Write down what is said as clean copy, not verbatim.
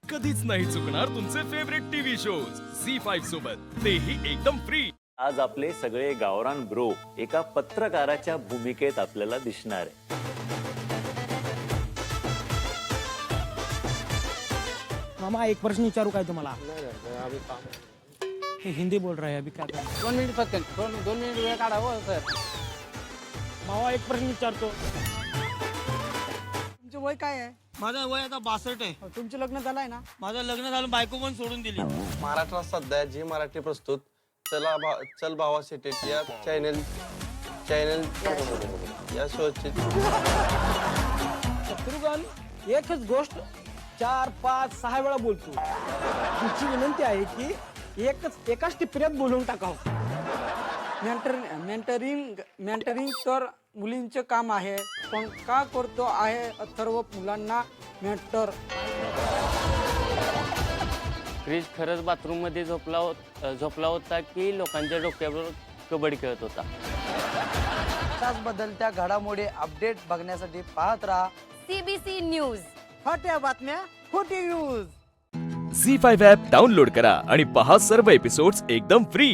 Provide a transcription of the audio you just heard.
कधीच नाही चुकणार तुमचे फेवरेट टीव्ही शोज झी5 सोबत, तेही एकदम फ्री। आज आपले सगळे गावरान ब्रो एका पत्रकाराच्या भूमिकेत आपल्याला दिसणार आहे। मामा एक प्रश्न विचारू काय तुम्हाला? हे हिंदी बोल रहा है अभी क्या कर? 2 मिनिट फक्त 2 मिनिट वेळ काढा हो सर. मामा एक प्रश्न विचारतो. तुमचं वय काय आहे? माझं वय आता 62 आहे. तुमचं लग्न झालंय ना? माझं लग्न झालं, बायको पण सोडून दिली. महाराष्ट्रात सध्या जी मराठी प्रस्तुत चल भावा सिटी या चॅनल या शोची शत्रुघ्न एकच गोष्ट 4, 5, 6 वेळा बोलतो. तुमची विनंती आहे की एकाच टिपऱ्यात बोलून टाकावं. मेंटरिंग तर मुलींचं काम आहे, पण का करतो आहे सर्व मुलांना मेंटर? क्रिश खरंच बाथरूम मध्ये झोपला होता की लोकांच्या डोक्यावर कबड्डी खेळत होता? त्याच बदलत्या घडामोडी अपडेट बघण्यासाठी पाहत राहा CBC न्यूज. खोट्या बातम्या, खोटी न्यूज. झी5 ॲप डाउनलोड करा आणि पहा सर्व एपिसोड्स एकदम फ्री।